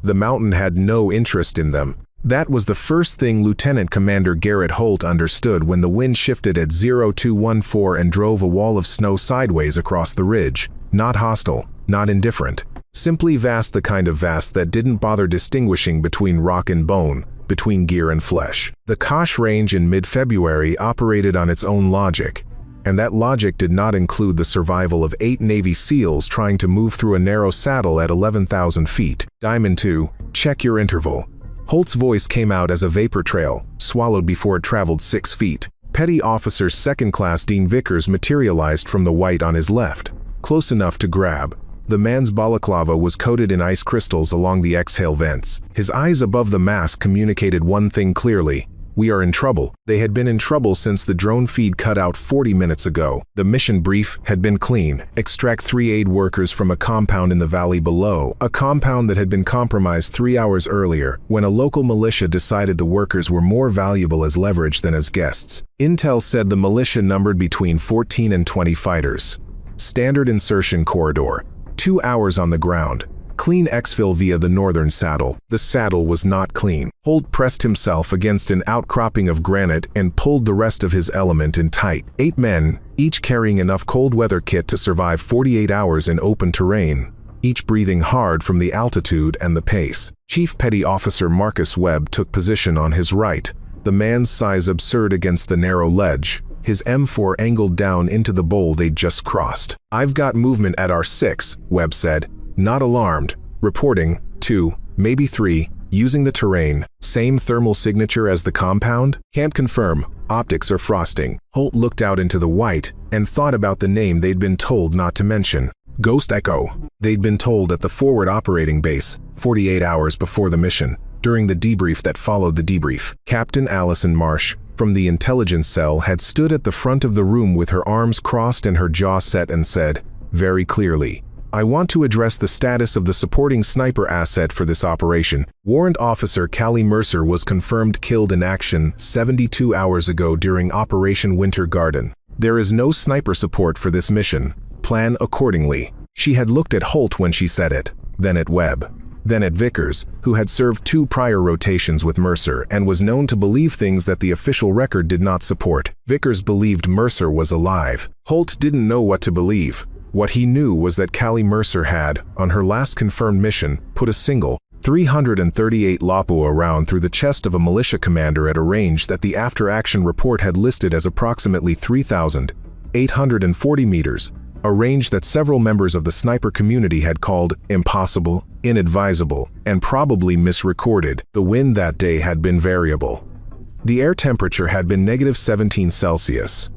The mountain had no interest in them. That was the first thing Lieutenant Commander Garrett Holt understood when the wind shifted at 0214 and drove a wall of snow sideways across the ridge. Not hostile, not indifferent. Simply vast, the kind of vast that didn't bother distinguishing between rock and bone, between gear and flesh. The Kosh Range in mid-February operated on its own logic, and that logic did not include the survival of 8 Navy SEALs trying to move through a narrow saddle at 11,000 feet. Diamond 2, check your interval. Holt's voice came out as a vapor trail, swallowed before it traveled 6 feet. Petty Officer Second Class Dean Vickers materialized from the white on his left, close enough to grab. The man's balaclava was coated in ice crystals along the exhale vents. His eyes above the mask communicated one thing clearly: we are in trouble. They had been in trouble since the drone feed cut out 40 minutes ago. The mission brief had been clean: extract 3 aid workers from a compound in the valley below, a compound that had been compromised 3 hours earlier, when a local militia decided the workers were more valuable as leverage than as guests. Intel said the militia numbered between 14 and 20 fighters. Standard insertion corridor. 2 hours on the ground. Clean exfil via the northern saddle. The saddle was not clean. Holt pressed himself against an outcropping of granite and pulled the rest of his element in tight. 8 men, each carrying enough cold weather kit to survive 48 hours in open terrain, each breathing hard from the altitude and the pace. Chief Petty Officer Marcus Webb took position on his right, the man's size absurd against the narrow ledge, his M4 angled down into the bowl they'd just crossed. "I've got movement at R6, Webb said. Not alarmed. Reporting, 2, maybe 3, using the terrain. Same thermal signature as the compound? Can't confirm. Optics are frosting." Holt looked out into the white and thought about the name they'd been told not to mention. Ghost Echo. They'd been told at the forward operating base, 48 hours before the mission, during the debrief that followed the debrief. Captain Allison Marsh, from the intelligence cell, had stood at the front of the room with her arms crossed and her jaw set and said, very clearly, "I want to address the status of the supporting sniper asset for this operation. Warrant Officer Callie Mercer was confirmed killed in action 72 hours ago during Operation Winter Garden. There is no sniper support for this mission. Plan accordingly." She had looked at Holt when she said it, then at Webb, then at Vickers, who had served 2 prior rotations with Mercer and was known to believe things that the official record did not support. Vickers believed Mercer was alive. Holt didn't know what to believe. What he knew was that Callie Mercer had, on her last confirmed mission, put a single, 338 LAPO around through the chest of a militia commander at a range that the after-action report had listed as approximately 3,840 meters, a range that several members of the sniper community had called impossible, inadvisable, and probably misrecorded. The wind that day had been variable. The air temperature had been -17°C.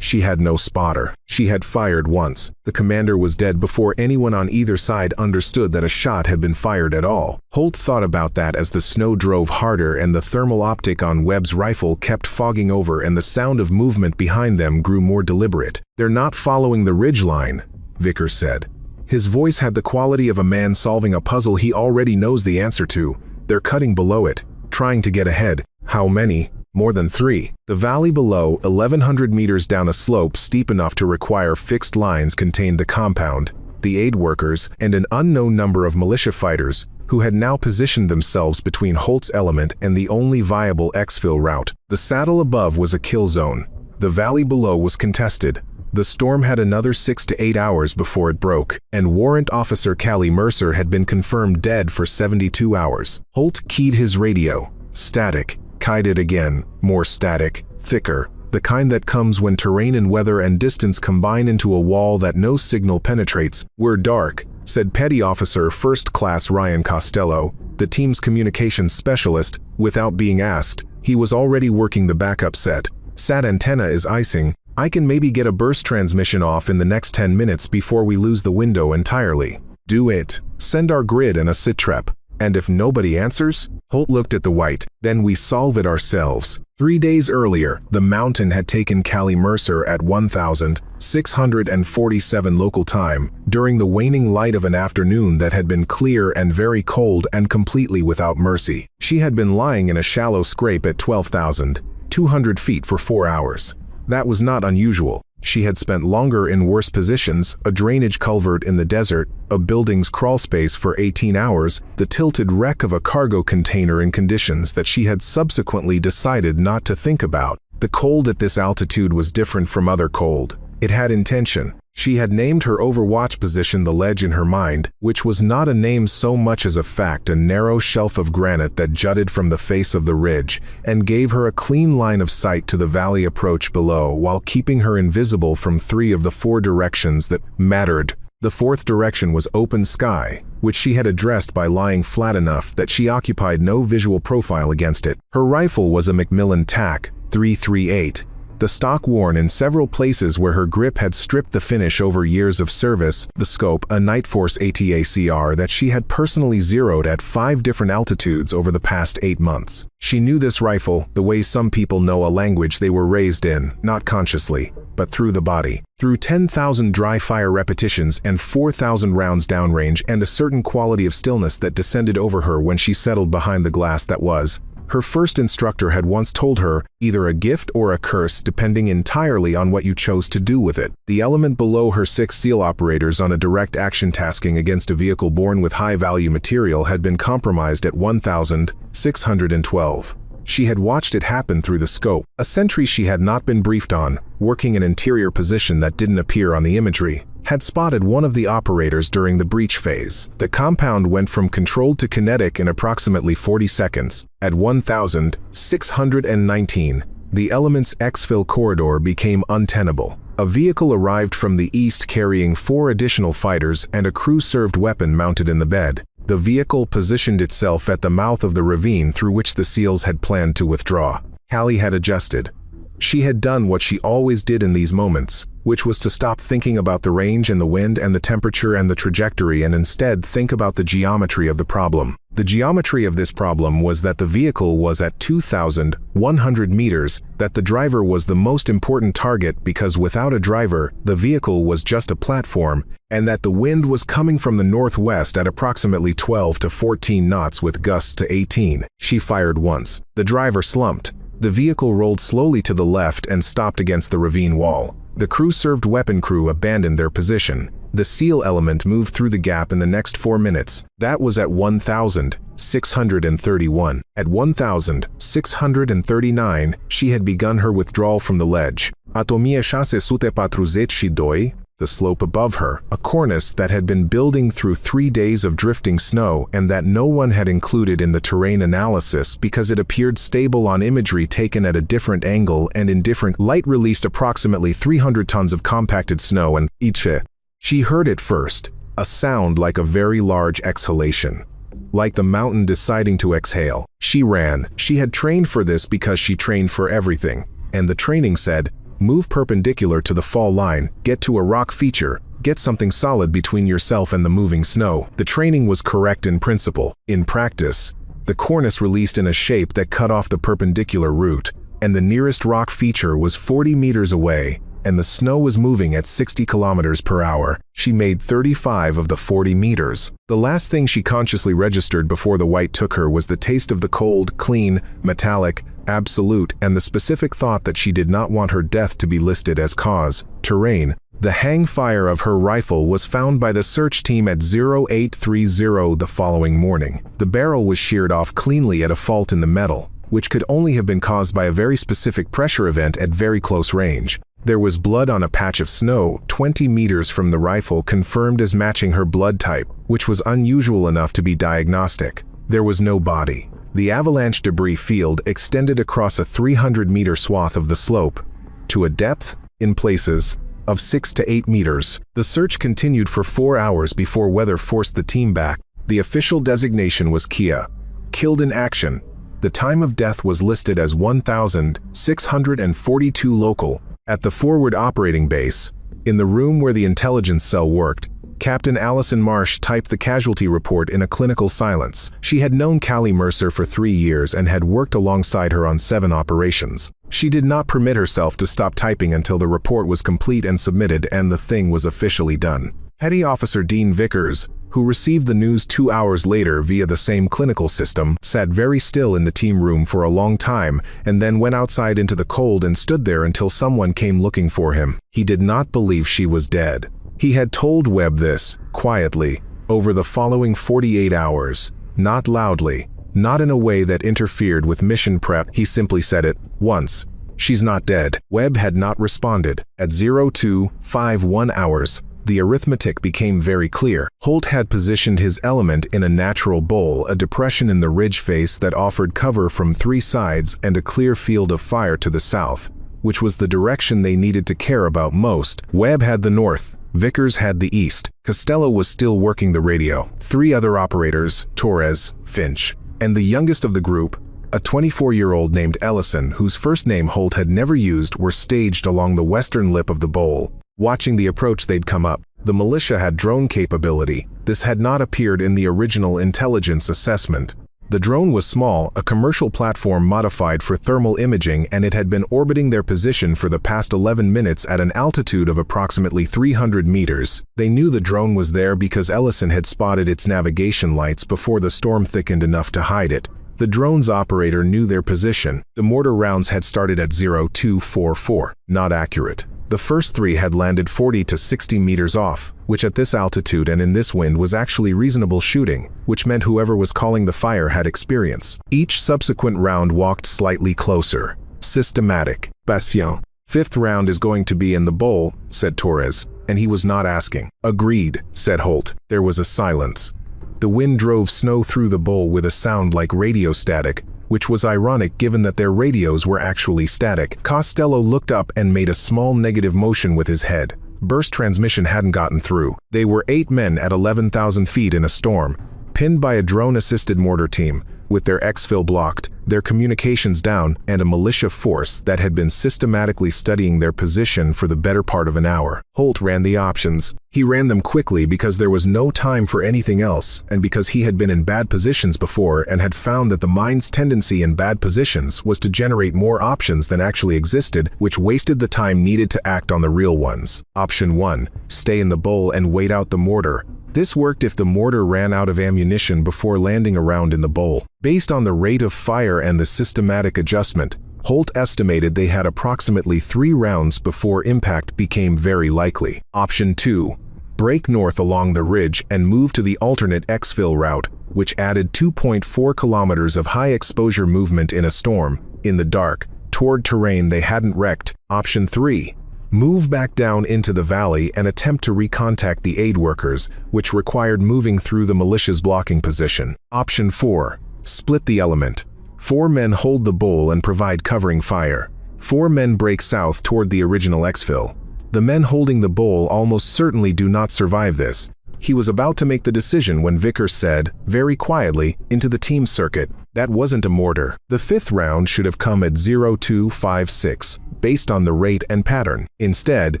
She had no spotter. She had fired once. The commander was dead before anyone on either side understood that a shot had been fired at all. Holt thought about that as the snow drove harder and the thermal optic on Webb's rifle kept fogging over and the sound of movement behind them grew more deliberate. "They're not following the ridgeline," Vickers said. His voice had the quality of a man solving a puzzle he already knows the answer to. "They're cutting below it, trying to get ahead." "How many?" "More than 3. The valley below, 1,100 meters down a slope steep enough to require fixed lines, contained the compound, the aid workers, and an unknown number of militia fighters, who had now positioned themselves between Holt's element and the only viable exfil route. The saddle above was a kill zone. The valley below was contested. The storm had another 6 to 8 hours before it broke, and Warrant Officer Callie Mercer had been confirmed dead for 72 hours. Holt keyed his radio. Static. Keyed it again. More static. Thicker. The kind that comes when terrain and weather and distance combine into a wall that no signal penetrates. "We're dark," said Petty Officer First Class Ryan Costello, the team's communications specialist. Without being asked, he was already working the backup set. "Sat antenna is icing. I can maybe get a burst transmission off in the next 10 minutes before we lose the window entirely." "Do it. Send our grid and a sit-trep. And if nobody answers?" Holt looked at the white. "Then we solve it ourselves." 3 days earlier, the mountain had taken Callie Mercer at 1,647 local time, during the waning light of an afternoon that had been clear and very cold and completely without mercy. She had been lying in a shallow scrape at 12,200 feet for 4 hours. That was not unusual. She had spent longer in worse positions, a drainage culvert in the desert, a building's crawl space for 18 hours, the tilted wreck of a cargo container in conditions that she had subsequently decided not to think about. The cold at this altitude was different from other cold. It had intention. She had named her overwatch position the ledge in her mind, which was not a name so much as a fact, a narrow shelf of granite that jutted from the face of the ridge, and gave her a clean line of sight to the valley approach below, while keeping her invisible from 3 of the 4 directions that mattered. The 4th direction was open sky, which she had addressed by lying flat enough that she occupied no visual profile against it. Her rifle was a Macmillan TAC 338. The stock worn in several places where her grip had stripped the finish over years of service, the scope a Nightforce ATACR that she had personally zeroed at 5 different altitudes over the past 8 months. She knew this rifle the way some people know a language they were raised in, not consciously, but through the body. Through 10,000 dry fire repetitions and 4,000 rounds downrange, and a certain quality of stillness that descended over her when she settled behind the glass that was. Her first instructor had once told her, either a gift or a curse depending entirely on what you chose to do with it. The element below her 6 SEAL operators on a direct action tasking against a vehicle borne with high-value material had been compromised at 1,612. She had watched it happen through the scope. A sentry she had not been briefed on, working an interior position that didn't appear on the imagery, had spotted one of the operators during the breach phase. The compound went from controlled to kinetic in approximately 40 seconds. At 1,619, the element's exfil corridor became untenable. A vehicle arrived from the east carrying 4 additional fighters and a crew-served weapon mounted in the bed. The vehicle positioned itself at the mouth of the ravine through which the SEALs had planned to withdraw. Callie had adjusted. She had done what she always did in these moments, which was to stop thinking about the range and the wind and the temperature and the trajectory and instead think about the geometry of the problem. The geometry of this problem was that the vehicle was at 2,100 meters, that the driver was the most important target because without a driver, the vehicle was just a platform, and that the wind was coming from the northwest at approximately 12 to 14 knots with gusts to 18. She fired once. The driver slumped. The vehicle rolled slowly to the left and stopped against the ravine wall. The crew-served weapon crew abandoned their position. The SEAL element moved through the gap in the next 4 minutes. That was at 1,631. At 1,639, she had begun her withdrawal from the ledge. Atomia chasse sute patruzeci doi, the slope above her, a cornice that had been building through 3 days of drifting snow and that no one had included in the terrain analysis because it appeared stable on imagery taken at a different angle and in different light, released approximately 300 tons of compacted snow and iche. She heard it first, a sound like a very large exhalation, like the mountain deciding to exhale. She ran. She had trained for this because she trained for everything, and the training said, move perpendicular to the fall line, get to a rock feature, get something solid between yourself and the moving snow. The training was correct in principle. In practice, the cornice released in a shape that cut off the perpendicular route, and the nearest rock feature was 40 meters away, and the snow was moving at 60 kilometers per hour. She made 35 of the 40 meters. The last thing she consciously registered before the white took her was the taste of the cold, clean, metallic, absolute, and the specific thought that she did not want her death to be listed as cause. Terrain. The hang fire of her rifle was found by the search team at 0830 the following morning. The barrel was sheared off cleanly at a fault in the metal, which could only have been caused by a very specific pressure event at very close range. There was blood on a patch of snow 20 meters from the rifle confirmed as matching her blood type, which was unusual enough to be diagnostic. There was no body. The avalanche debris field extended across a 300-meter swath of the slope, to a depth, in places, of 6 to 8 meters. The search continued for 4 hours before weather forced the team back. The official designation was Kia, killed in action. The time of death was listed as 1,642 local. At the forward operating base, in the room where the intelligence cell worked, Captain Allison Marsh typed the casualty report in a clinical silence. She had known Callie Mercer for 3 years and had worked alongside her on 7 operations. She did not permit herself to stop typing until the report was complete and submitted and the thing was officially done. Petty Officer Dean Vickers, who received the news 2 hours later via the same clinical system, sat very still in the team room for a long time and then went outside into the cold and stood there until someone came looking for him. He did not believe she was dead. He had told Webb this, quietly, over the following 48 hours, not loudly, not in a way that interfered with mission prep. He simply said it, once. She's not dead. Webb had not responded. At 0251 hours, the arithmetic became very clear. Holt had positioned his element in a natural bowl, a depression in the ridge face that offered cover from 3 sides and a clear field of fire to the south, which was the direction they needed to care about most. Webb had the north. Vickers had the east. Costello was still working the radio. 3 other operators, Torres, Finch, and the youngest of the group, a 24-year-old named Ellison, whose first name Holt had never used, were staged along the western lip of the bowl, watching the approach they'd come up. The militia had drone capability. This had not appeared in the original intelligence assessment. The drone was small, a commercial platform modified for thermal imaging, and it had been orbiting their position for the past 11 minutes at an altitude of approximately 300 meters. They knew the drone was there because Ellison had spotted its navigation lights before the storm thickened enough to hide it. The drone's operator knew their position. The mortar rounds had started at 0244, not accurate. The first 3 had landed 40 to 60 meters off, which at this altitude and in this wind was actually reasonable shooting, which meant whoever was calling the fire had experience. Each subsequent round walked slightly closer. Systematic. Patient. 5th round is going to be in the bowl, said Torres, and he was not asking. Agreed, said Holt. There was a silence. The wind drove snow through the bowl with a sound like radio static, which was ironic given that their radios were actually static. Costello looked up and made a small negative motion with his head. Burst transmission hadn't gotten through. They were 8 men at 11,000 feet in a storm, pinned by a drone-assisted mortar team, with their exfil blocked, their communications down, and a militia force that had been systematically studying their position for the better part of an hour. Holt ran the options. He ran them quickly because there was no time for anything else, and because he had been in bad positions before and had found that the mind's tendency in bad positions was to generate more options than actually existed, which wasted the time needed to act on the real ones. Option 1, stay in the bowl and wait out the mortar. This worked if the mortar ran out of ammunition before landing a round in the bowl. Based on the rate of fire and the systematic adjustment, Holt estimated they had approximately 3 rounds before impact became very likely. Option 2, break north along the ridge and move to the alternate exfil route, which added 2.4 kilometers of high-exposure movement in a storm, in the dark, toward terrain they hadn't wrecked. Option 3, move back down into the valley and attempt to recontact the aid workers, which required moving through the militia's blocking position. Option 4, split the element. 4 men hold the bowl and provide covering fire. 4 men break south toward the original exfil. The men holding the bowl almost certainly do not survive this. He was about to make the decision when Vickers said, very quietly, into the team circuit, that wasn't a mortar. The 5th round should have come at 0256, based on the rate and pattern. Instead,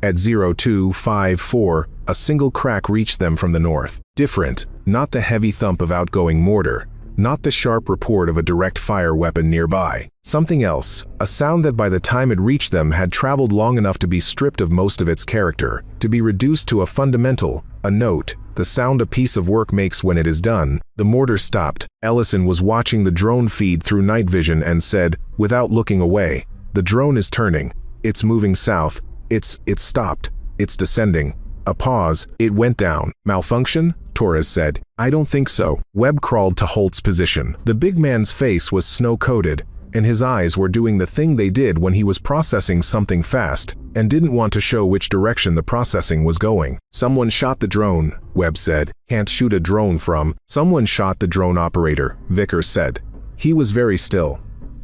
at 0254, a single crack reached them from the north. Different, not the heavy thump of outgoing mortar, not the sharp report of a direct fire weapon nearby. Something else, a sound that by the time it reached them had traveled long enough to be stripped of most of its character, to be reduced to a fundamental, a note, the sound a piece of work makes when it is done. The mortar stopped. Ellison was watching the drone feed through night vision and said, without looking away, the drone is turning. It's moving south. It's stopped. It's descending. A pause. It went down. Malfunction? Torres said. I don't think so. Webb crawled to Holt's position. The big man's face was snow-coated, and his eyes were doing the thing they did when he was processing something fast, and didn't want to show which direction the processing was going. Someone shot the drone, Webb said. Can't shoot a drone from. Someone shot the drone operator, Vickers said. He was very still.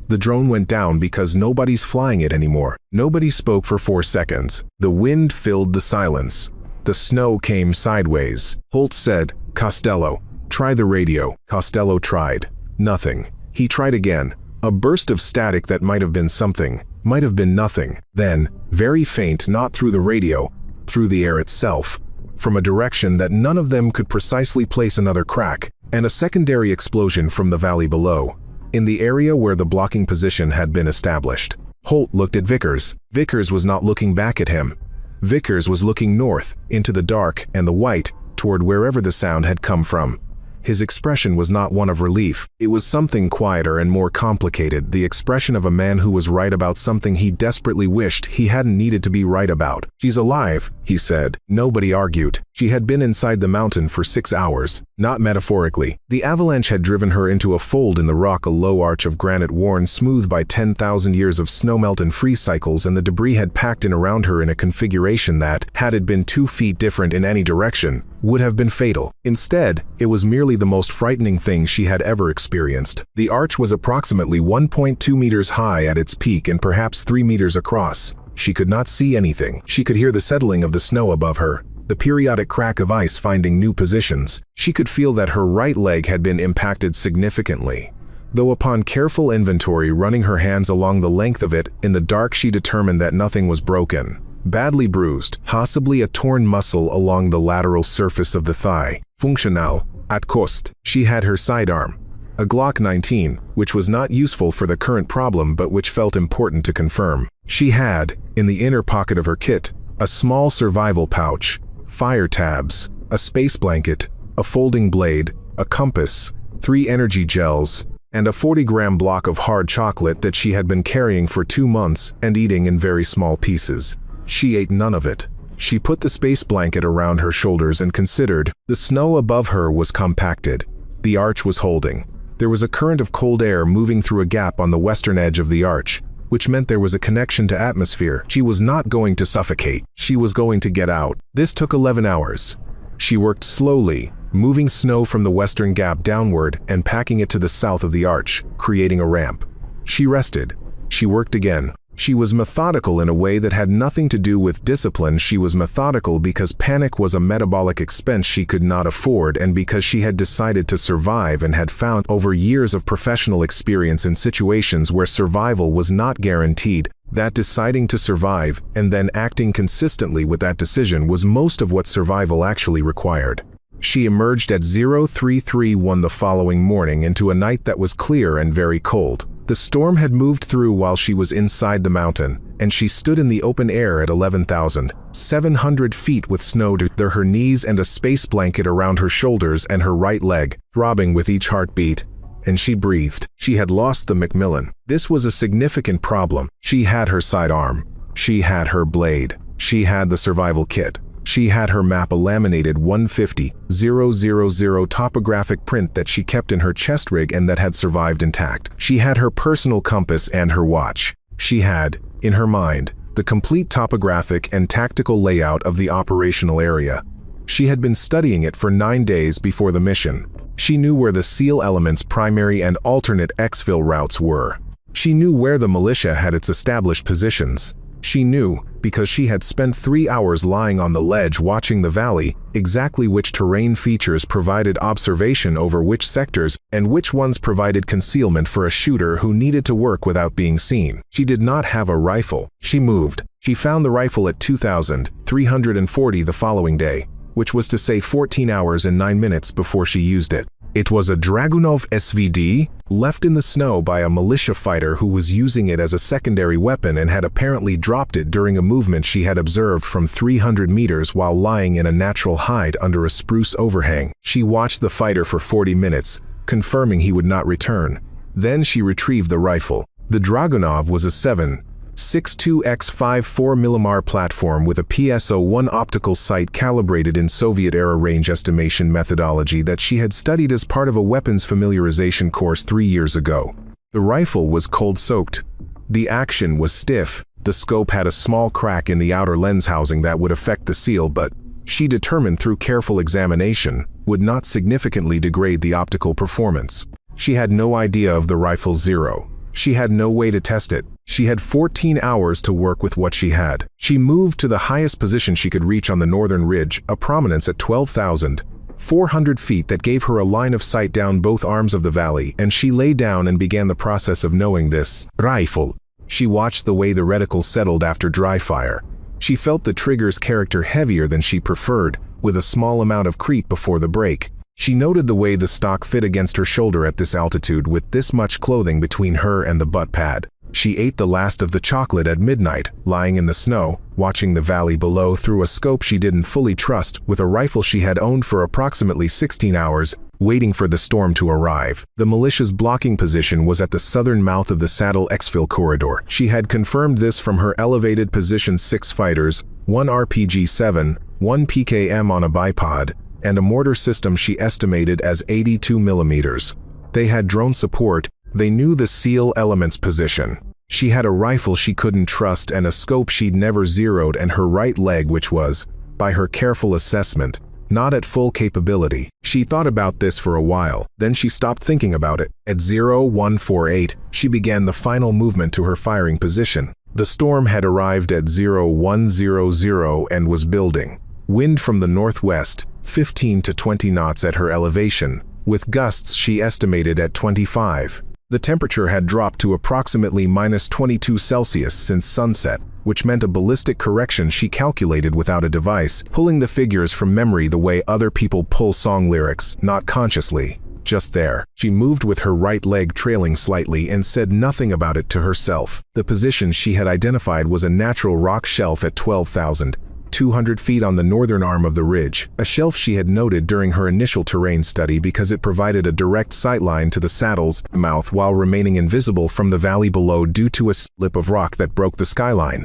The drone went down because nobody's flying it anymore. Nobody spoke for 4 seconds. The wind filled the silence. The snow came sideways. Holt said, Costello, try the radio. Costello tried. Nothing. He tried again. A burst of static that might have been something, might have been nothing. Then, very faint, not through the radio, through the air itself, from a direction that none of them could precisely place another crack, and a secondary explosion from the valley below, in the area where the blocking position had been established. Holt looked at Vickers. Vickers was not looking back at him. Vickers was looking north, into the dark and the white, toward wherever the sound had come from. His expression was not one of relief. It was something quieter and more complicated, the expression of a man who was right about something he desperately wished he hadn't needed to be right about. "She's alive," he said. Nobody argued. She had been inside the mountain for 6 hours. Not metaphorically. The avalanche had driven her into a fold in the rock, a low arch of granite worn smooth by 10,000 years of snowmelt and freeze cycles, and the debris had packed in around her in a configuration that, had it been 2 feet different in any direction, would have been fatal. Instead, it was merely the most frightening thing she had ever experienced. The arch was approximately 1.2 meters high at its peak and perhaps 3 meters across. She could not see anything. She could hear the settling of the snow above her, the periodic crack of ice finding new positions. She could feel that her right leg had been impacted significantly. Though upon careful inventory, running her hands along the length of it, in the dark she determined that nothing was broken. Badly bruised, possibly a torn muscle along the lateral surface of the thigh. Functional, at cost. She had her sidearm, a Glock 19, which was not useful for the current problem but which felt important to confirm. She had, in the inner pocket of her kit, a small survival pouch, fire tabs, a space blanket, a folding blade, a compass, 3 energy gels, and a 40-gram block of hard chocolate that she had been carrying for 2 months and eating in very small pieces. She ate none of it. She put the space blanket around her shoulders and considered. The snow above her was compacted. The arch was holding. There was a current of cold air moving through a gap on the western edge of the arch, which meant there was a connection to atmosphere. She was not going to suffocate. She was going to get out. This took 11 hours. She worked slowly, moving snow from the western gap downward and packing it to the south of the arch, creating a ramp. She rested. She worked again. She was methodical in a way that had nothing to do with discipline. She was methodical because panic was a metabolic expense she could not afford, and because she had decided to survive and had found over years of professional experience in situations where survival was not guaranteed, that deciding to survive and then acting consistently with that decision was most of what survival actually required. She emerged at 0331 the following morning into a night that was clear and very cold. The storm had moved through while she was inside the mountain, and she stood in the open air at 11,700 feet with snow to her knees and a space blanket around her shoulders and her right leg, throbbing with each heartbeat. And she breathed. She had lost the Macmillan. This was a significant problem. She had her sidearm. She had her blade. She had the survival kit. She had her map, a laminated 150,000 topographic print that she kept in her chest rig and that had survived intact. She had her personal compass and her watch. She had, in her mind, the complete topographic and tactical layout of the operational area. She had been studying it for 9 days before the mission. She knew where the SEAL element's primary and alternate exfil routes were. She knew where the militia had its established positions. She knew, because she had spent 3 hours lying on the ledge watching the valley, exactly which terrain features provided observation over which sectors and which ones provided concealment for a shooter who needed to work without being seen. She did not have a rifle. She moved. She found the rifle at 2,340 the following day, which was to say 14 hours and 9 minutes before she used it. It was a Dragunov SVD, left in the snow by a militia fighter who was using it as a secondary weapon and had apparently dropped it during a movement she had observed from 300 meters while lying in a natural hide under a spruce overhang. She watched the fighter for 40 minutes, confirming he would not return. Then she retrieved the rifle. The Dragunov was a 7.62x54 platform with a PSO-1 optical sight calibrated in Soviet-era range estimation methodology that she had studied as part of a weapons familiarization course 3 years ago. The rifle was cold-soaked. The action was stiff. The scope had a small crack in the outer lens housing that would affect the seal, but, she determined through careful examination, would not significantly degrade the optical performance. She had no idea of the rifle's zero. She had no way to test it. She had 14 hours to work with what she had. She moved to the highest position she could reach on the northern ridge, a prominence at 12,400 feet that gave her a line of sight down both arms of the valley, and she lay down and began the process of knowing this rifle. She watched the way the reticle settled after dry fire. She felt the trigger's character heavier than she preferred, with a small amount of creep before the break. She noted the way the stock fit against her shoulder at this altitude with this much clothing between her and the butt pad. She ate the last of the chocolate at midnight, lying in the snow, watching the valley below through a scope she didn't fully trust, with a rifle she had owned for approximately 16 hours, waiting for the storm to arrive. The militia's blocking position was at the southern mouth of the Saddle Exfil corridor. She had confirmed this from her elevated position: 6 fighters, 1 RPG-7, 1 PKM on a bipod, and a mortar system she estimated as 82 millimeters. They had drone support. They knew the SEAL element's position. She had a rifle she couldn't trust and a scope she'd never zeroed, and her right leg, which was, by her careful assessment, not at full capability. She thought about this for a while, then she stopped thinking about it. At 0148, she began the final movement to her firing position. The storm had arrived at 0100 and was building. Wind from the northwest, 15 to 20 knots at her elevation, with gusts she estimated at 25. The temperature had dropped to approximately -22 Celsius since sunset, which meant a ballistic correction she calculated without a device, pulling the figures from memory the way other people pull song lyrics, not consciously. Just there, she moved with her right leg trailing slightly and said nothing about it to herself. The position she had identified was a natural rock shelf at 12,200 feet on the northern arm of the ridge, a shelf she had noted during her initial terrain study because it provided a direct sightline to the saddle's mouth while remaining invisible from the valley below due to a slip of rock that broke the skyline.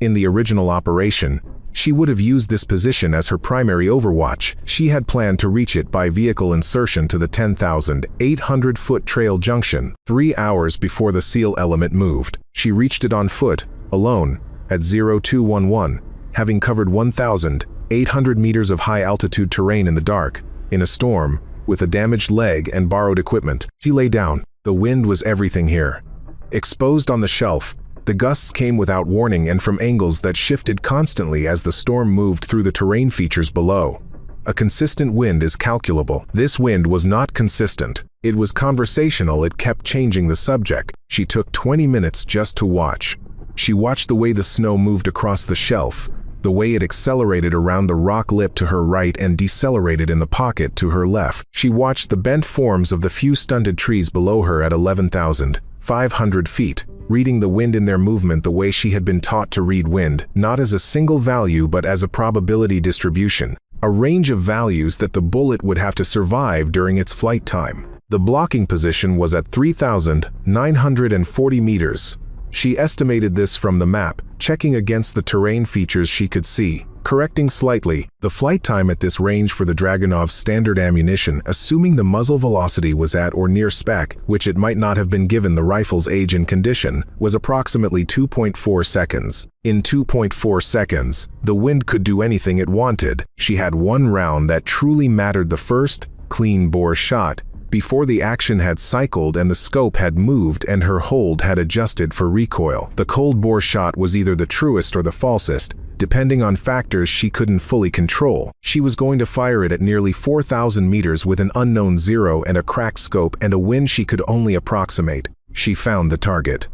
In the original operation, she would have used this position as her primary overwatch. She had planned to reach it by vehicle insertion to the 10,800-foot trail junction, 3 hours before the SEAL element moved. She reached it on foot, alone, at 0211, having covered 1,800 meters of high-altitude terrain in the dark, in a storm, with a damaged leg and borrowed equipment. She lay down. The wind was everything here. Exposed on the shelf, the gusts came without warning and from angles that shifted constantly as the storm moved through the terrain features below. A consistent wind is calculable. This wind was not consistent. It was conversational. It kept changing the subject. She took 20 minutes just to watch. She watched the way the snow moved across the shelf, the way it accelerated around the rock lip to her right and decelerated in the pocket to her left. She watched the bent forms of the few stunted trees below her at 11,500 feet, reading the wind in their movement the way she had been taught to read wind, not as a single value but as a probability distribution, a range of values that the bullet would have to survive during its flight time. The blocking position was at 3,940 meters. She estimated this from the map, checking against the terrain features she could see, correcting slightly. The flight time at this range for the Dragunov's standard ammunition, assuming the muzzle velocity was at or near spec, which it might not have been given the rifle's age and condition, was approximately 2.4 seconds. In 2.4 seconds, the wind could do anything it wanted. She had one round that truly mattered: the first, clean bore shot, before the action had cycled and the scope had moved and her hold had adjusted for recoil. The cold bore shot was either the truest or the falsest, depending on factors she couldn't fully control. She was going to fire it at nearly 4,000 meters with an unknown zero and a cracked scope and a wind she could only approximate. She found the target.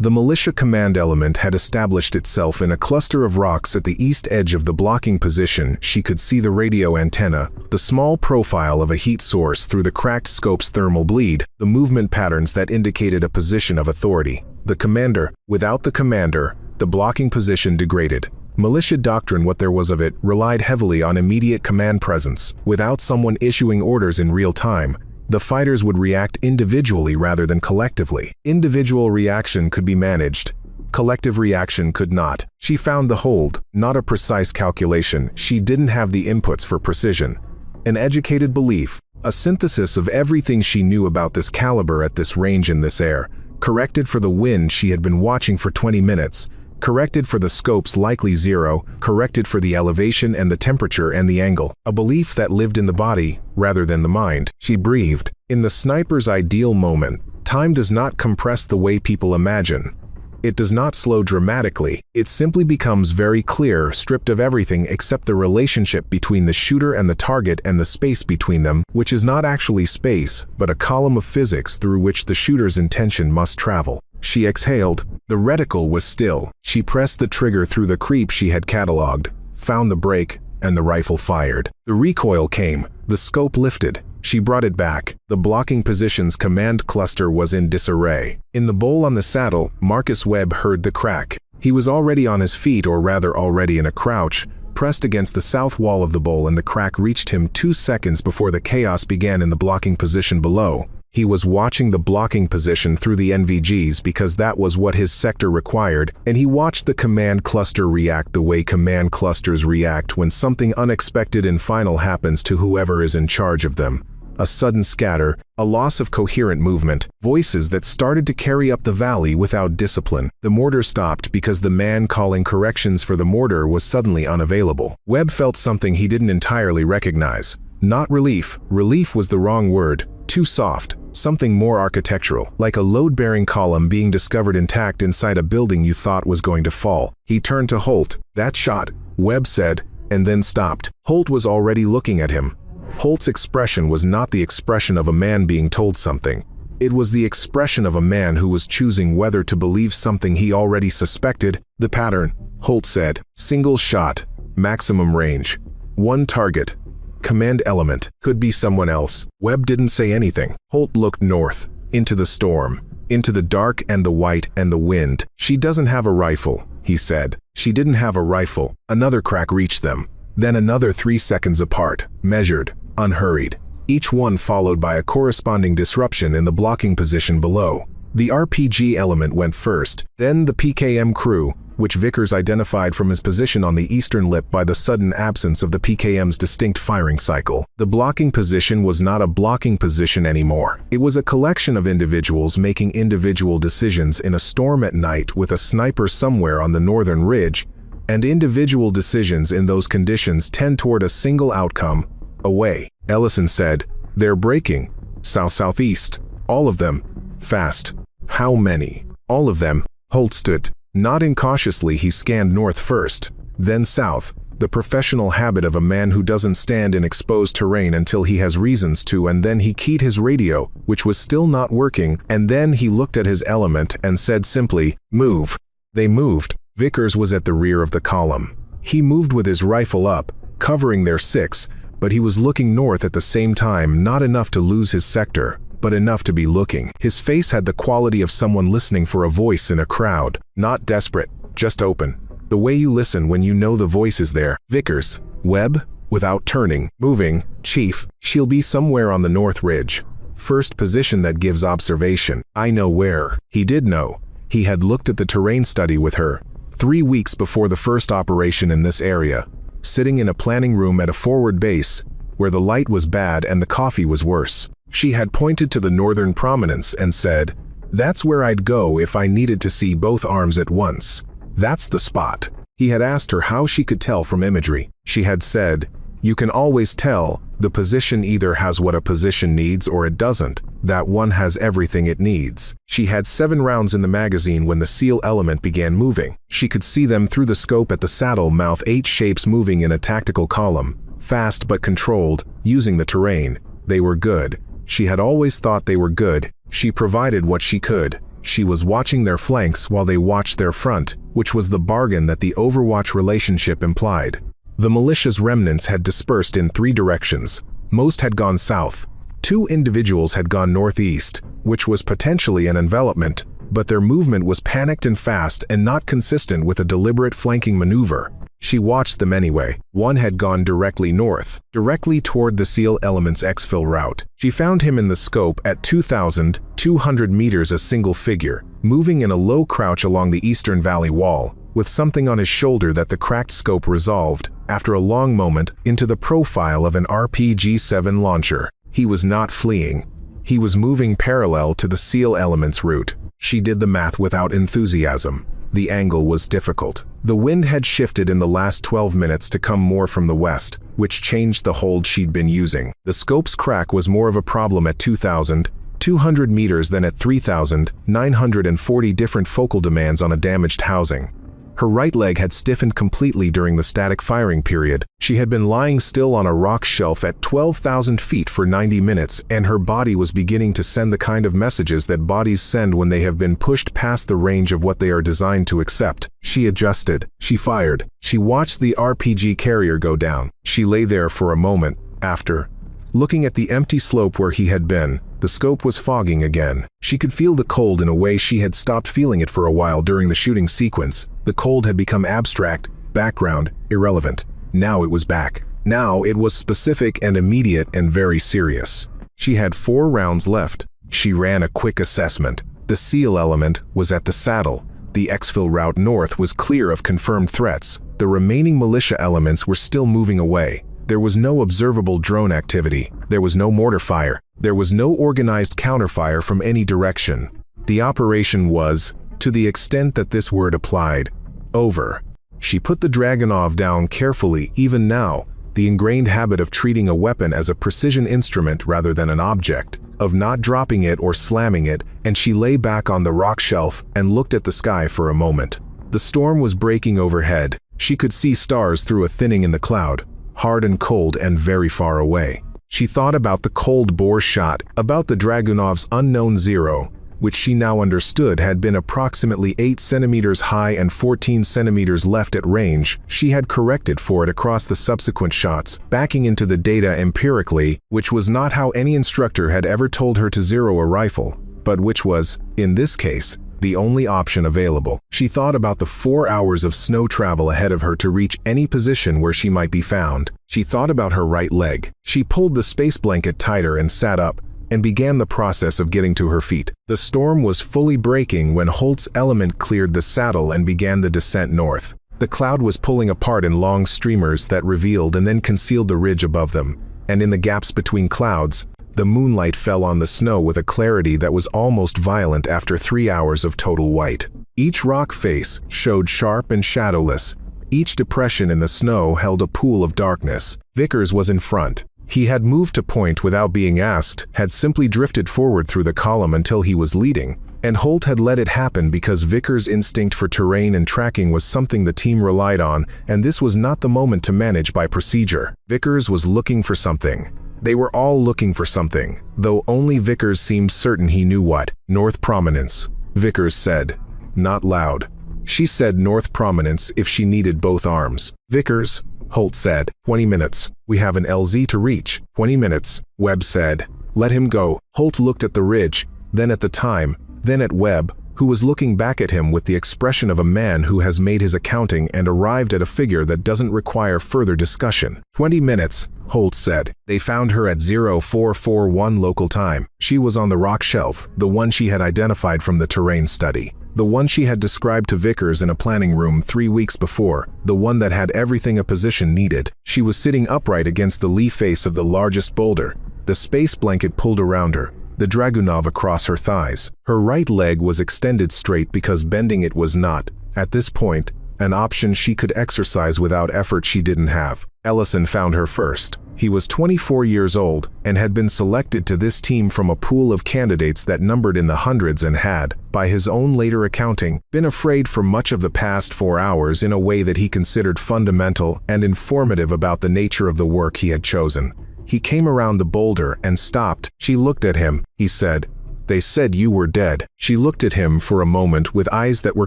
The militia command element had established itself in a cluster of rocks at the east edge of the blocking position. She could see the radio antenna, the small profile of a heat source through the cracked scope's thermal bleed, the movement patterns that indicated a position of authority. The commander. Without the commander, the blocking position degraded. Militia doctrine, what there was of it, relied heavily on immediate command presence. Without someone issuing orders in real time, the fighters would react individually rather than collectively. Individual reaction could be managed. Collective reaction could not. She found the hold, not a precise calculation. She didn't have the inputs for precision. An educated belief, a synthesis of everything she knew about this caliber at this range in this air, corrected for the wind she had been watching for 20 minutes, corrected for the scope's likely zero, corrected for the elevation and the temperature and the angle. A belief that lived in the body, rather than the mind. She breathed. In the sniper's ideal moment, time does not compress the way people imagine. It does not slow dramatically. It simply becomes very clear, stripped of everything except the relationship between the shooter and the target and the space between them, which is not actually space, but a column of physics through which the shooter's intention must travel. She exhaled. The reticle was still. She pressed the trigger through the creep she had catalogued, found the brake, and the rifle fired. The recoil came. The scope lifted. She brought it back. The blocking position's command cluster was in disarray. In the bowl on the saddle, Marcus Webb heard the crack. He was already on his feet, or rather already in a crouch, pressed against the south wall of the bowl, and the crack reached him 2 seconds before the chaos began in the blocking position below. He was watching the blocking position through the NVGs because that was what his sector required, and he watched the command cluster react the way command clusters react when something unexpected and final happens to whoever is in charge of them. A sudden scatter, a loss of coherent movement, voices that started to carry up the valley without discipline. The mortar stopped because the man calling corrections for the mortar was suddenly unavailable. Webb felt something he didn't entirely recognize. Not relief. Relief was the wrong word. Too soft. Something more architectural, like a load-bearing column being discovered intact inside a building you thought was going to fall. He turned to Holt. "That shot," Webb said, and then stopped. Holt was already looking at him. Holt's expression was not the expression of a man being told something. It was the expression of a man who was choosing whether to believe something he already suspected. "The pattern," Holt said. "Single shot. Maximum range. One target. Command element. Could be someone else." Webb didn't say anything. Holt looked north, into the storm, into the dark and the white and the wind. "She doesn't have a rifle," he said. She didn't have a rifle. Another crack reached them. Then another 3 seconds apart, measured, unhurried. Each one followed by a corresponding disruption in the blocking position below. The RPG element went first, then the PKM crew, which Vickers identified from his position on the eastern lip by the sudden absence of the PKM's distinct firing cycle. The blocking position was not a blocking position anymore. It was a collection of individuals making individual decisions in a storm at night with a sniper somewhere on the northern ridge, and individual decisions in those conditions tend toward a single outcome: away. Ellison said, "They're breaking. South-southeast. All of them. Fast." "How many?" "All of them." Holt stood. Nodding cautiously, he scanned north first, then south, the professional habit of a man who doesn't stand in exposed terrain until he has reasons to, and then he keyed his radio, which was still not working, and then he looked at his element and said simply, "Move." They moved. Vickers was at the rear of the column. He moved with his rifle up, covering their 6, but he was looking north at the same time, not enough to lose his sector, but enough to be looking. His face had the quality of someone listening for a voice in a crowd. Not desperate, just open. The way you listen when you know the voice is there. "Vickers." "Webb?" Without turning. "Moving. Chief, she'll be somewhere on the north ridge. First position that gives observation. I know where." He did know. He had looked at the terrain study with her 3 weeks before the first operation in this area, sitting in a planning room at a forward base, where the light was bad and the coffee was worse. She had pointed to the northern prominence and said, "That's where I'd go if I needed to see both arms at once. That's the spot." He had asked her how she could tell from imagery. She had said, "You can always tell. The position either has what a position needs or it doesn't. That one has everything it needs." She had 7 rounds in the magazine when the SEAL element began moving. She could see them through the scope at the saddle mouth, 8 shapes moving in a tactical column, fast but controlled, using the terrain. They were good. She had always thought they were good. She provided what she could. She was watching their flanks while they watched their front, which was the bargain that the Overwatch relationship implied. The militia's remnants had dispersed in 3 directions. Most had gone south. 2 individuals had gone northeast, which was potentially an envelopment, but their movement was panicked and fast and not consistent with a deliberate flanking maneuver. She watched them anyway. One had gone directly north, directly toward the SEAL element's exfil route. She found him in the scope at 2,200 meters, a single figure, moving in a low crouch along the eastern valley wall, with something on his shoulder that the cracked scope resolved, after a long moment, into the profile of an RPG-7 launcher. He was not fleeing. He was moving parallel to the SEAL element's route. She did the math without enthusiasm. The angle was difficult. The wind had shifted in the last 12 minutes to come more from the west, which changed the hold she'd been using. The scope's crack was more of a problem at 2,200 meters than at 3,940 different focal demands on a damaged housing. Her right leg had stiffened completely during the static firing period. She had been lying still on a rock shelf at 12,000 feet for 90 minutes, and her body was beginning to send the kind of messages that bodies send when they have been pushed past the range of what they are designed to accept. She adjusted. She fired. She watched the RPG carrier go down. She lay there for a moment. After, Looking at the empty slope where he had been, the scope was fogging again. She could feel the cold in a way she had stopped feeling it for a while during the shooting sequence. The cold had become abstract, background, irrelevant. Now it was back. Now it was specific and immediate and very serious. She had 4 rounds left. She ran a quick assessment. The SEAL element was at the saddle. The exfil route north was clear of confirmed threats. The remaining militia elements were still moving away. There was no observable drone activity. There was no mortar fire. There was no organized counterfire from any direction. The operation was, to the extent that this word applied, over. She put the Dragunov down carefully. Even now, the ingrained habit of treating a weapon as a precision instrument rather than an object, of not dropping it or slamming it, and she lay back on the rock shelf and looked at the sky for a moment. The storm was breaking overhead. She could see stars through a thinning in the cloud, hard and cold and very far away. She thought about the cold bore shot, about the Dragunov's unknown zero, which she now understood had been approximately 8 centimeters high and 14 centimeters left at range. She had corrected for it across the subsequent shots, backing into the data empirically, which was not how any instructor had ever told her to zero a rifle, but which was, in this case, the only option available. She thought about the 4 hours of snow travel ahead of her to reach any position where she might be found. She thought about her right leg. She pulled the space blanket tighter and sat up, and began the process of getting to her feet. The storm was fully breaking when Holt's element cleared the saddle and began the descent north. The cloud was pulling apart in long streamers that revealed and then concealed the ridge above them, and in the gaps between clouds, the moonlight fell on the snow with a clarity that was almost violent after 3 hours of total white. Each rock face showed sharp and shadowless. Each depression in the snow held a pool of darkness. Vickers was in front. He had moved to point without being asked, had simply drifted forward through the column until he was leading, and Holt had let it happen because Vickers' instinct for terrain and tracking was something the team relied on, and this was not the moment to manage by procedure. Vickers was looking for something. They were all looking for something, though only Vickers seemed certain he knew what. North Prominence, Vickers said. Not loud. She said North Prominence if she needed both arms. Vickers, Holt said. 20 minutes. We have an LZ to reach. 20 minutes, Webb said. Let him go. Holt looked at the ridge, then at the time, then at Webb, who was looking back at him with the expression of a man who has made his accounting and arrived at a figure that doesn't require further discussion. 20 minutes, Holt said. They found her at 0441 local time. She was on the rock shelf, the one she had identified from the terrain study. The one she had described to Vickers in a planning room 3 weeks before, the one that had everything a position needed. She was sitting upright against the lee face of the largest boulder, the space blanket pulled around her, the Dragunov across her thighs. Her right leg was extended straight because bending it was not, at this point, an option she could exercise without effort she didn't have. Ellison found her first. He was 24 years old and had been selected to this team from a pool of candidates that numbered in the hundreds and had, by his own later accounting, been afraid for much of the past 4 hours in a way that he considered fundamental and informative about the nature of the work he had chosen. He came around the boulder and stopped. She looked at him. He said, "They said you were dead." She looked at him for a moment with eyes that were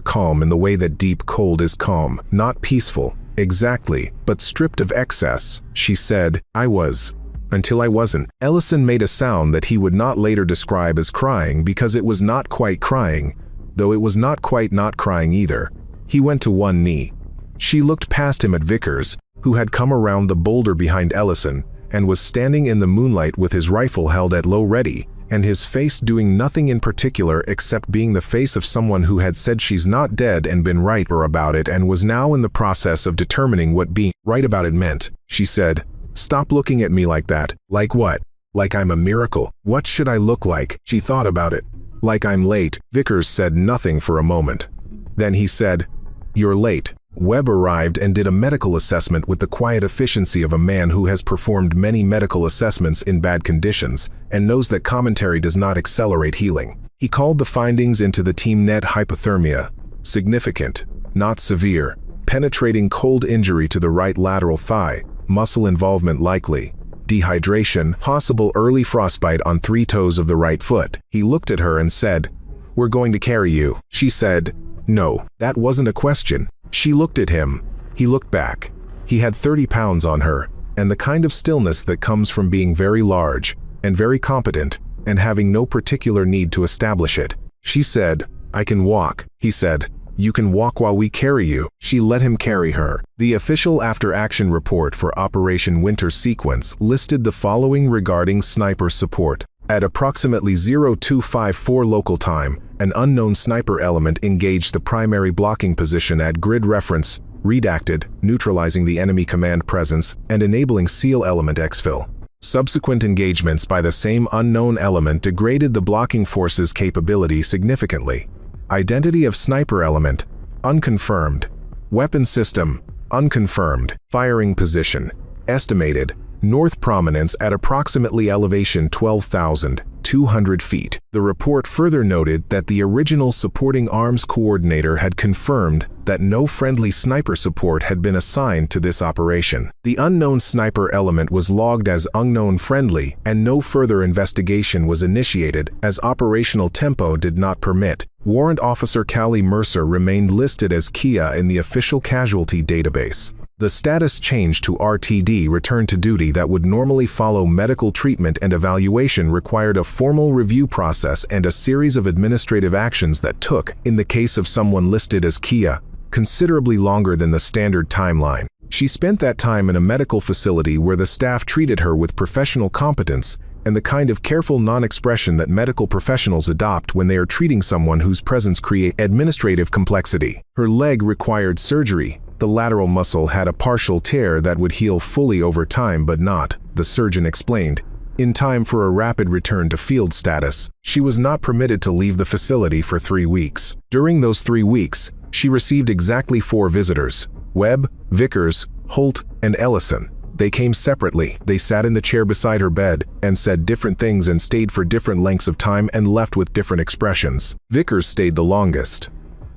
calm in the way that deep cold is calm, not peaceful. Exactly, but stripped of excess. She said, "I was. Until I wasn't." Ellison made a sound that he would not later describe as crying because it was not quite crying, though it was not quite not crying either. He went to one knee. She looked past him at Vickers, who had come around the boulder behind Ellison, and was standing in the moonlight with his rifle held at low ready, and his face doing nothing in particular except being the face of someone who had said she's not dead and been right about it and was now in the process of determining what being right about it meant. She said, "Stop looking at me like that." "Like what?" "Like I'm a miracle." "What should I look like?" She thought about it. "Like I'm late." Vickers said nothing for a moment. Then he said, "You're late." Webb arrived and did a medical assessment with the quiet efficiency of a man who has performed many medical assessments in bad conditions and knows that commentary does not accelerate healing. He called the findings into the team net hypothermia, significant, not severe, penetrating cold injury to the right lateral thigh, muscle involvement likely, dehydration, possible early frostbite on 3 toes of the right foot. He looked at her and said, "We're going to carry you." She said, "No, that wasn't a question." She looked at him. He looked back. He had 30 pounds on her. and the kind of stillness that comes from being very large and very competent and having no particular need to establish it. She said, "I can walk." He said, "You can walk while we carry you." She let him carry her. The official after-action report for Operation Winter Sequence listed the following regarding sniper support. At approximately 0254 local time, an unknown sniper element engaged the primary blocking position at grid reference, redacted, neutralizing the enemy command presence, and enabling SEAL element exfil. Subsequent engagements by the same unknown element degraded the blocking force's capability significantly. Identity of sniper element, unconfirmed. Weapon system, unconfirmed. Firing position, estimated. North prominence at approximately elevation 12,200 feet. The report further noted that the original supporting arms coordinator had confirmed that no friendly sniper support had been assigned to this operation. The unknown sniper element was logged as unknown friendly, and no further investigation was initiated as operational tempo did not permit. Warrant Officer Callie Mercer remained listed as Kia in the official casualty database. The status change to RTD, return to duty, that would normally follow medical treatment and evaluation required a formal review process and a series of administrative actions that took, in the case of someone listed as Kia, considerably longer than the standard timeline. She spent that time in a medical facility where the staff treated her with professional competence and the kind of careful non-expression that medical professionals adopt when they are treating someone whose presence creates administrative complexity. Her leg required surgery. The lateral muscle had a partial tear that would heal fully over time but not, the surgeon explained, in time for a rapid return to field status. She was not permitted to leave the facility for 3 weeks. During those 3 weeks, she received exactly 4 visitors: Webb, Vickers, Holt, and Ellison. They came separately. They sat in the chair beside her bed and said different things and stayed for different lengths of time and left with different expressions. Vickers stayed the longest.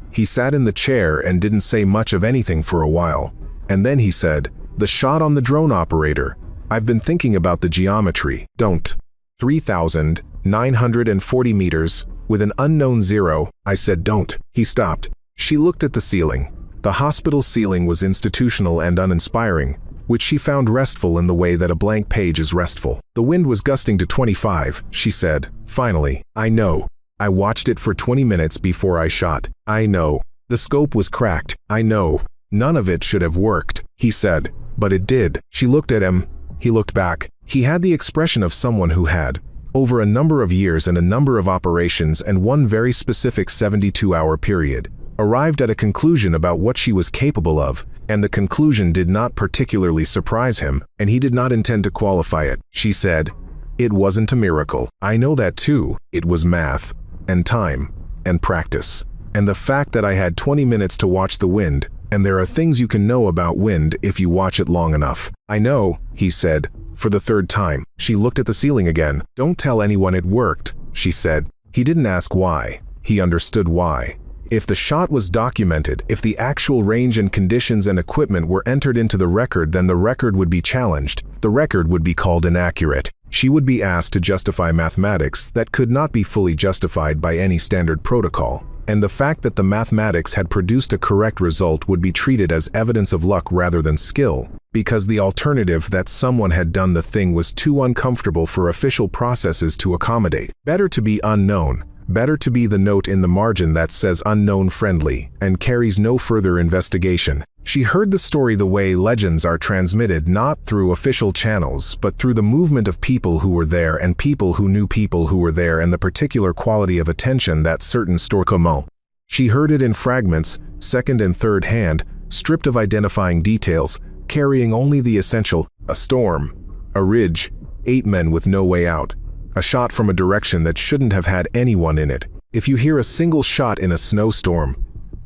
He sat in the chair and didn't say much of anything for a while. And then he said, "The shot on the drone operator. I've been thinking about the geometry. Don't. 3,940 meters, with an unknown zero." I said, "Don't." He stopped. She looked at the ceiling. The hospital ceiling was institutional and uninspiring, which she found restful in the way that a blank page is restful. The wind was gusting to 25, she said, finally. "I know. I watched it for 20 minutes before I shot. I know. The scope was cracked. I know. None of it should have worked," he said. "But it did." She looked at him. He looked back. He had the expression of someone who had, over a number of years and a number of operations and one very specific 72-hour period, arrived at a conclusion about what she was capable of, and the conclusion did not particularly surprise him, and he did not intend to qualify it. She said, "It wasn't a miracle. I know that too. It was math, and time, and practice, and the fact that I had 20 minutes to watch the wind, and there are things you can know about wind if you watch it long enough." "I know," he said, for the 3rd time. She looked at the ceiling again. "Don't tell anyone it worked," she said. He didn't ask why. He understood why. If the shot was documented, if the actual range and conditions and equipment were entered into the record, then the record would be challenged. The record would be called inaccurate. She would be asked to justify mathematics that could not be fully justified by any standard protocol. And the fact that the mathematics had produced a correct result would be treated as evidence of luck rather than skill, because the alternative that someone had done the thing was too uncomfortable for official processes to accommodate. Better to be unknown. Better to be the note in the margin that says unknown friendly and carries no further investigation. She heard the story the way legends are transmitted, not through official channels, but through the movement of people who were there and people who knew people who were there and the particular quality of attention that certain story command. She heard it in fragments, second and third hand, stripped of identifying details, carrying only the essential: a storm, a ridge, 8 men with no way out. A shot from a direction that shouldn't have had anyone in it. If you hear a single shot in a snowstorm,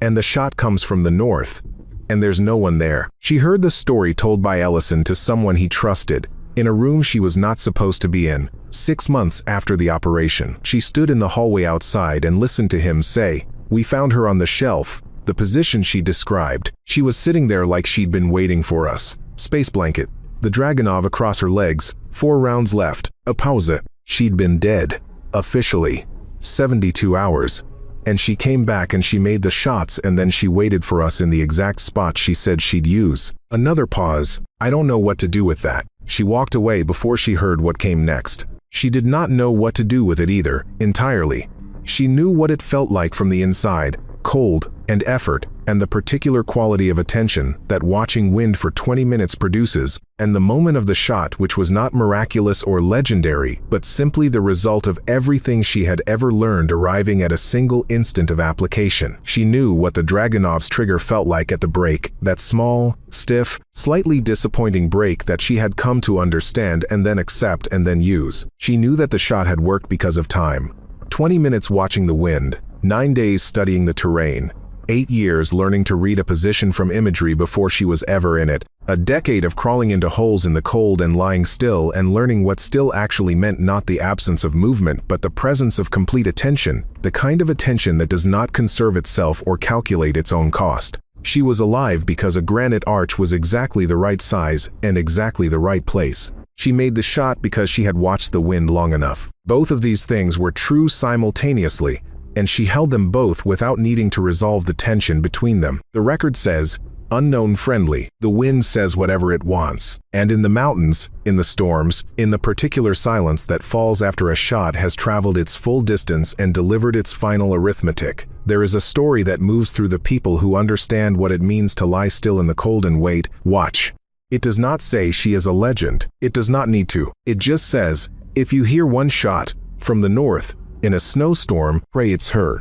and the shot comes from the north, and there's no one there. She heard the story told by Ellison to someone he trusted, in a room she was not supposed to be in, 6 months after the operation. She stood in the hallway outside and listened to him say, "We found her on the shelf," the position she described. She was sitting there like she'd been waiting for us. Space blanket. The Dragunov across her legs, 4 rounds left. A pause. She'd been dead, officially, 72 hours. And she came back and she made the shots and then she waited for us in the exact spot she said she'd use. Another pause. I don't know what to do with that. She walked away before she heard what came next. She did not know what to do with it either, entirely. She knew what it felt like from the inside, cold and effort, and the particular quality of attention that watching wind for 20 minutes produces, and the moment of the shot, which was not miraculous or legendary, but simply the result of everything she had ever learned arriving at a single instant of application. She knew what the Dragunov's trigger felt like at the break, that small, stiff, slightly disappointing break that she had come to understand and then accept and then use. She knew that the shot had worked because of time. 20 minutes watching the wind, 9 days studying the terrain, 8 years learning to read a position from imagery before she was ever in it, a decade of crawling into holes in the cold and lying still and learning what still actually meant not the absence of movement but the presence of complete attention, the kind of attention that does not conserve itself or calculate its own cost. She was alive because a granite arch was exactly the right size and exactly the right place. She made the shot because she had watched the wind long enough. Both of these things were true simultaneously, and she held them both without needing to resolve the tension between them. The record says, unknown friendly, the wind says whatever it wants. And in the mountains, in the storms, in the particular silence that falls after a shot has traveled its full distance and delivered its final arithmetic, there is a story that moves through the people who understand what it means to lie still in the cold and wait, watch. It does not say she is a legend. It does not need to. It just says, if you hear one shot, from the north, in a snowstorm, pray it's her.